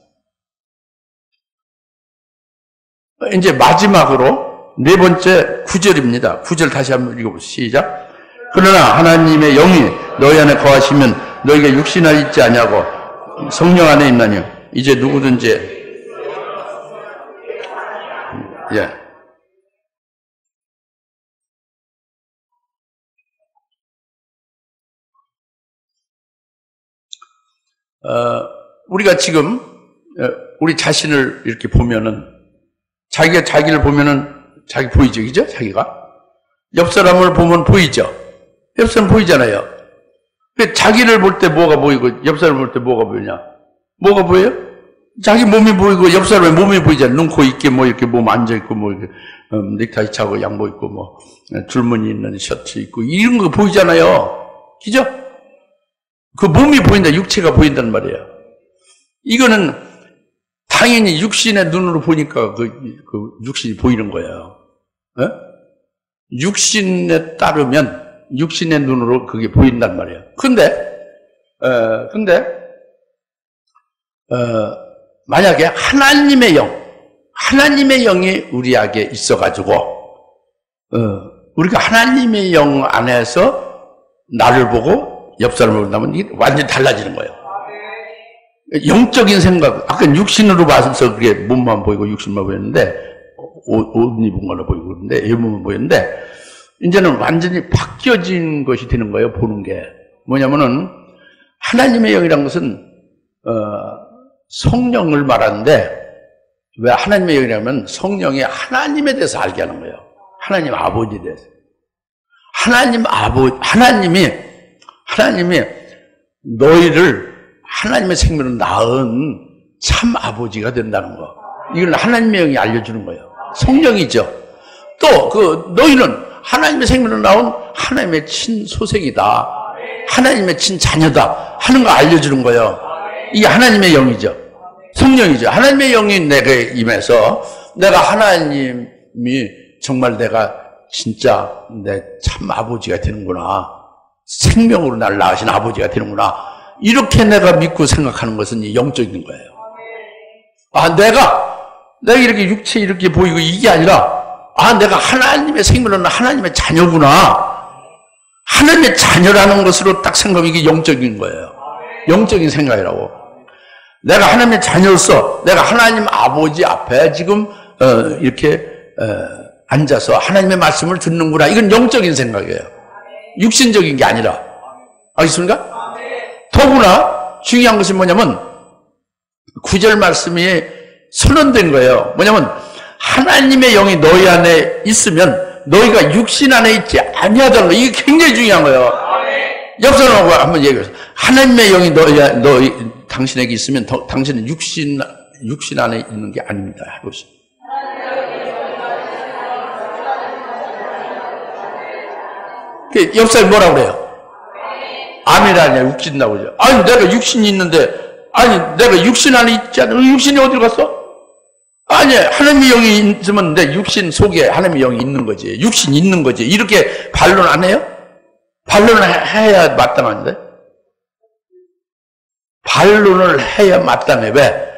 이제 마지막으로 네 번째 9절입니다. 9절 다시 한번 읽어보시죠. 시작. 그러나 하나님의 영이 너희 안에 거하시면 너희가 육신 안에 있지 아니하고 성령 안에 있나니 이제 누구든지 우리가 지금 우리 자신을 이렇게 보면은 자기가 자기를 보면은 자기 보이죠, 그죠? 자기가 옆 사람을 보면 보이죠. 옆 사람 보이잖아요. 자기를 볼 때 뭐가 보이고 옆 사람을 볼 때 뭐가 보이냐? 뭐가 보여요? 자기 몸이 보이고 옆 사람의 몸이 보이잖아요. 눈, 코, 있게 뭐 이렇게 몸 앉아 있고 뭐 이렇게 넥타이 차고 양복 입고 뭐 줄무늬 있는 셔츠 입고 이런 거 보이잖아요. 그죠? 그 몸이 보인다, 육체가 보인단 말이에요. 이거는 당연히 육신의 눈으로 보니까 그 육신이 보이는 거예요. 에? 육신에 따르면 육신의 눈으로 그게 보인단 말이에요. 근데 만약에 하나님의 영이 우리에게 있어가지고, 우리가 하나님의 영 안에서 나를 보고 옆 사람을 본다면 이게 완전히 달라지는 거예요. 영적인 생각, 아까 육신으로 봐서 그게 몸만 보이고 육신만 보였는데, 옷 입은 걸로 보이고 그런데, 외모만 보였는데, 이제는 완전히 바뀌어진 것이 되는 거예요, 보는 게. 뭐냐면은, 하나님의 영이라는 것은, 성령을 말하는데, 왜 하나님의 영이라면 성령이 하나님에 대해서 알게 하는 거예요. 하나님 아버지에 대해서. 하나님이 너희를 하나님의 생명으로 낳은 참 아버지가 된다는 거. 이걸 하나님의 영이 알려주는 거예요. 성령이죠. 또 너희는 하나님의 생명으로 나온 하나님의 친소생이다. 하나님의 친자녀다 하는 거 알려주는 거예요. 이게 하나님의 영이죠. 성령이죠. 하나님의 영이 내게 임해서 내가 하나님이 정말 내가 진짜 내 참 아버지가 되는구나. 생명으로 나를 낳으신 아버지가 되는구나. 이렇게 내가 믿고 생각하는 것은 영적인 거예요. 내가 이렇게 육체 이렇게 보이고 이게 아니라 내가 하나님의 생명으로 하나님의 자녀구나. 하나님의 자녀라는 것으로 딱 생각하면 이게 영적인 거예요. 영적인 생각이라고. 내가 하나님의 자녀로서 내가 하나님 아버지 앞에 지금 이렇게 앉아서 하나님의 말씀을 듣는구나. 이건 영적인 생각이에요. 육신적인 게 아니라. 알겠습니까? 더구나 중요한 것이 뭐냐면 9절 말씀이 선언된 거예요. 뭐냐면 하나님의 영이 너희 안에 있으면 너희가 육신 안에 있지 아니하다는 거. 이게 굉장히 중요한 거예요. 옆사람하고 한번 얘기해보세요. 하나님의 영이 당신에게 있으면 당신은 육신 안에 있는 게 아닙니다. 해보세요. 옆사람이 뭐라고 그래요? 아멘이라냐, 육신이라고 그러죠. 아니, 내가 육신이 있는데, 내가 육신 안에 있지 않아? 육신이 어디로 갔어? 아니, 하나님의 영이 있으면 내 육신 속에 하나님의 영이 있는 거지. 육신이 있는 거지. 이렇게 반론 안 해요? 반론을 해야 마땅한데? 반론을 해야 마땅해. 왜?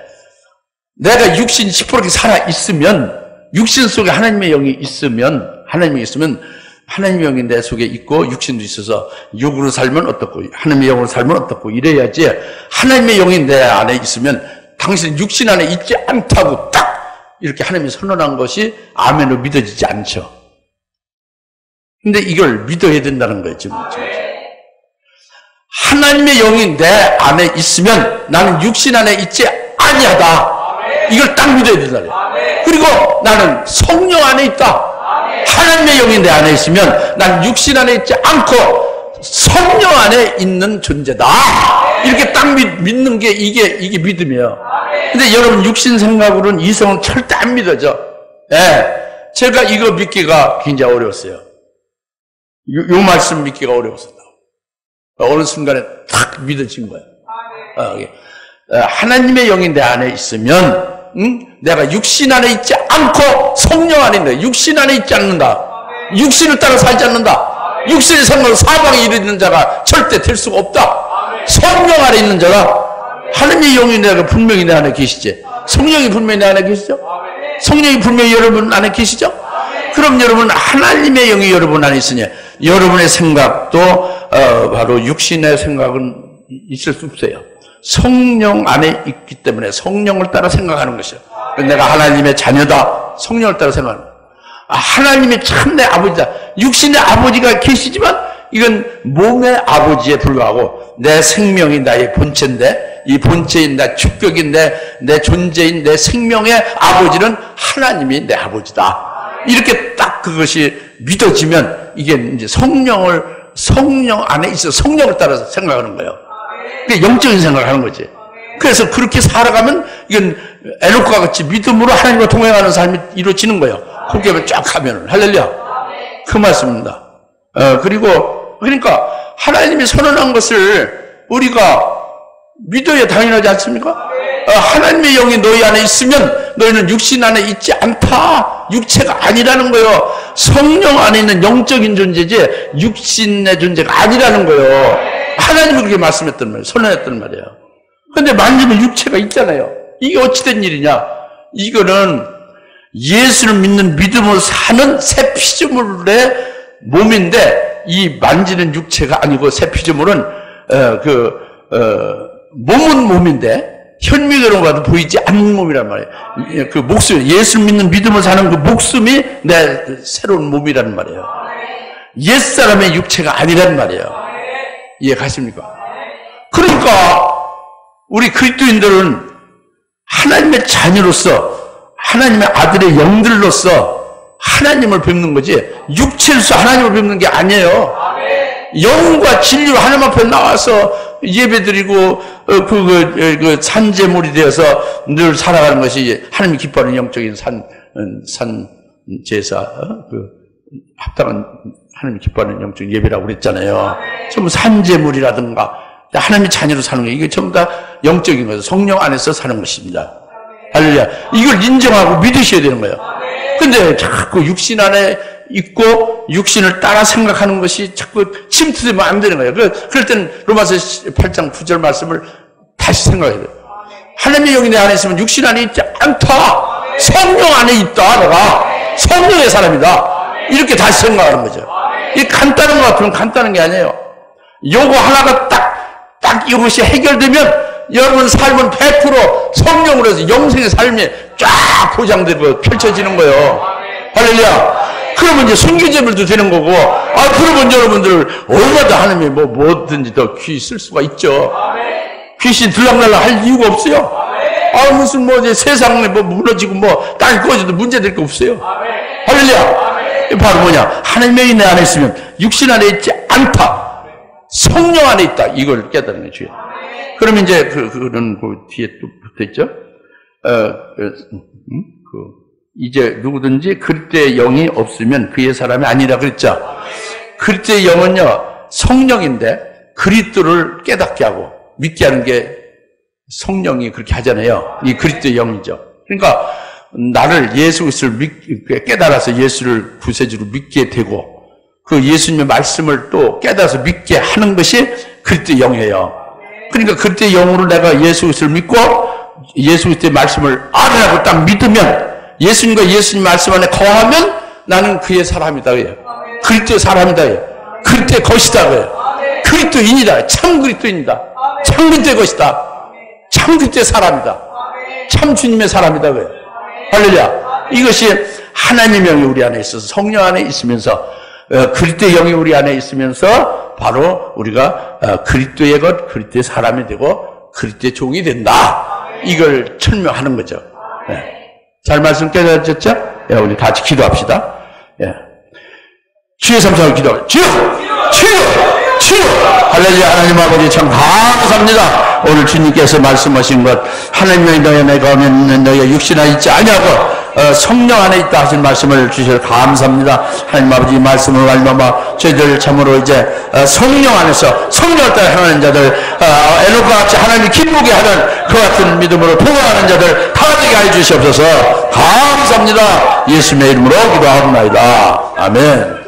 내가 육신 10% 살아있으면, 육신 속에 하나님의 영이 있으면, 하나님의 영이 내 속에 있고, 육신도 있어서, 육으로 살면 어떻고, 하나님의 영으로 살면 어떻고, 이래야지, 하나님의 영이 내 안에 있으면, 당신 육신 안에 있지 않다고 딱, 이렇게 하나님이 선언한 것이 아멘으로 믿어지지 않죠. 근데 이걸 믿어야 된다는 거예요, 지금. 하나님의 영이 내 안에 있으면 나는 육신 안에 있지 아니하다. 이걸 딱 믿어야 된다. 그리고 나는 성령 안에 있다. 하나님의 영이 내 안에 있으면 난 육신 안에 있지 않고 성령 안에 있는 존재다. 이렇게 딱 믿는 게 이게 믿음이에요. 근데 여러분 육신 생각으로는 이성은 절대 안 믿어져. 제가 이거 믿기가 굉장히 어려웠어요. 요 말씀 믿기가 어려웠었다. 어느 순간에 탁 믿어진 거예요. 하나님의 영이 내 안에 있으면 내가 육신 안에 있지 않고 성령 안에 있는다. 육신 안에 있지 않는다. 육신을 따라 살지 않는다. 육신의 생각으로 사방에 이르는 자가 절대 될 수가 없다. 성령 안에 있는 자가 하나님의 영이 내가 분명히 내 안에 계시지. 성령이 분명히 내 안에 계시죠? 성령이 분명히 여러분 안에 계시죠? 그럼 여러분 하나님의 영이 여러분 안에 있으니 여러분의 생각도 바로 육신의 생각은 있을 수 없어요. 성령 안에 있기 때문에 성령을 따라 생각하는 것이요. 내가 하나님의 자녀다. 성령을 따라 생각하는 거예요. 하나님이 참 내 아버지다. 육신의 아버지가 계시지만 이건 몸의 아버지에 불과하고 내 생명이 나의 본체인데 이 본체인 내 축격인 내 존재인 내 생명의 아버지는 하나님이 내 아버지다. 이렇게 딱 그것이 믿어지면 이게 이제 성령 안에 있어 성령을 따라서 생각하는 거예요. 그게 영적인 생각을 하는 거지. 그래서 그렇게 살아가면 이건 에녹과 같이 믿음으로 하나님과 동행하는 삶이 이루어지는 거예요. 고개를 쫙 하면은 할렐루야. 그 말씀입니다. 그러니까 하나님이 선언한 것을 우리가 믿어야 당연하지 않습니까? 하나님의 영이 너희 안에 있으면 너희는 육신 안에 있지 않다. 육체가 아니라는 거예요. 성령 안에 있는 영적인 존재지 육신의 존재가 아니라는 거예요. 하나님이 그렇게 말씀했단 말이에요. 선언했단 말이에요. 근데 만지면 육체가 있잖아요. 이게 어찌된 일이냐? 이거는 예수를 믿는 믿음으로 사는 새 피조물의 몸인데 이 만지는 육체가 아니고 새 피조물은 몸은 몸인데 현미경으로 봐도 보이지 않는 몸이란 말이에요. 그 목숨, 예수를 믿는 믿음으로 사는 그 목숨이 내 새로운 몸이란 말이에요. 옛사람의 육체가 아니란 말이에요. 이해가십니까? 그러니까 우리 그리스도인들은 하나님의 자녀로서 하나님의 아들의 영들로서 하나님을 뵙는 거지 육체로서 하나님을 뵙는 게 아니에요. 영과 진리로 하나님 앞에 나와서 예배드리고 그 산제물이 되어서 늘 살아가는 것이 하나님이 기뻐하는 영적인 산 제사 합당한 하나님이 기뻐하는 영적인 예배라고 그랬잖아요. 전부 산제물이라든가 하나님의 자녀로 사는 거 이게 전부 다 영적인 거죠. 성령 안에서 사는 것입니다. 할렐루야. 이걸 인정하고 믿으셔야 되는 거예요. 근데 자꾸 육신 안에 있고 육신을 따라 생각하는 것이 자꾸 침투되면 안 되는 거예요. 그럴 때는 로마서 8장 9절 말씀을 다시 생각해야 돼요. 하나님의 영이 내 안에 있으면 육신 안에 있지 않다. 성령 안에 있다. 내가 성령의 사람이다. 이렇게 다시 생각하는 거죠. 이게 간단한 것 같으면 간단한 게 아니에요. 요거 하나가 딱 이것이 해결되면 여러분 삶은 100% 성령으로 해서 영생의 삶이 쫙 포장되고 펼쳐지는 거예요. 할렐루야. 그러면 이제 순교제물도 되는 거고, 그러면 여러분들 얼마나 하나님이 뭐든지 더 귀 쓸 수가 있죠. 귀신 들락날락 할 이유가 없어요. 무슨 이제 세상에 무너지고 땅이 꺼져도 문제될 게 없어요. 할렐루야. 바로 뭐냐? 하나님의 내 안에 있으면 육신 안에 있지 않다. 성령 안에 있다. 이걸 깨달는 거죠. 그러면 이제 그런 뒤에 또 붙어 있죠. 이제 누구든지 그리스도의 영이 없으면 그의 사람이 아니라 그랬죠. 그리스도의 영은요 성령인데 그리스도를 깨닫게 하고 믿게 하는 게 성령이 그렇게 하잖아요. 이 그리스도의 영이죠. 그러니까 나를 예수 그리스도를 깨달아서 예수를 구세주로 믿게 되고 그 예수님의 말씀을 또 깨달아서 믿게 하는 것이 그리스도의 영이에요. 그러니까 그리스도의 영으로 내가 예수 그리스도를 믿고 예수 그리스도의 말씀을 알으라고 딱 믿으면 예수님과 예수님 말씀 안에 거하면 나는 그의 사람이다. 그리스도의 사람이다. 그리스도의 것이다. 그리스도인이다. 참 그리스도인이다. 참 그리스도의 것이다. 참 그리스도의 사람이다. 참 주님의 사람이다. 할렐루야. 이것이 하나님의 영이 우리 안에 있어서 성령 안에 있으면서 그리스도의 영이 우리 안에 있으면서 바로 우리가 그리스도의 것, 그리스도의 사람이 되고 그리스도의 종이 된다. 이걸 설명하는 거죠. 네. 잘 말씀 깨달으셨죠? 우리 같이 기도합시다. 주의 삼창을 기도합니다. 주여! 주여! 주여! 할렐루야. 하나님 아버지 참 감사합니다. 오늘 주님께서 말씀하신 것 하나님의 너희 내가 오면 너희가 육신 안에 있지 아니하고 성령 안에 있다 하신 말씀을 주셔서 감사합니다. 하나님 아버지 말씀을 말미암아 저희들 참으로 이제 성령 안에서 성령을 따라 행하는 자들 에녹과 같이 하나님이 기쁘게 하는 그 같은 믿음으로 포용하는 자들 다 되게 해 주시옵소서. 감사합니다. 예수님의 이름으로 기도하옵나이다. 아멘.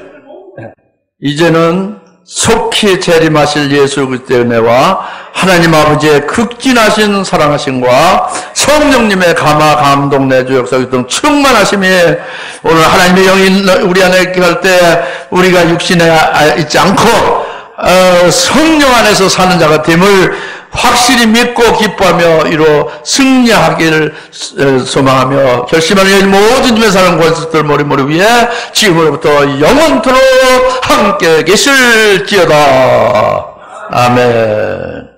이제는 속히 재림하실 예수 그리스도의 은혜와 하나님 아버지의 극진하신 사랑하심과 성령님의 감화 감동 내주 역사 등 충만하심이 오늘 하나님의 영이 우리 안에 있게 할 때 우리가 육신에 있지 않고 성령 안에서 사는 자가 됨을 확실히 믿고 기뻐하며 이로 승리하기를 소망하며 결심하는 모든 주의 사람 권속들 머리 위에 지금으로부터 영원토록 함께 계실지어다. 아멘.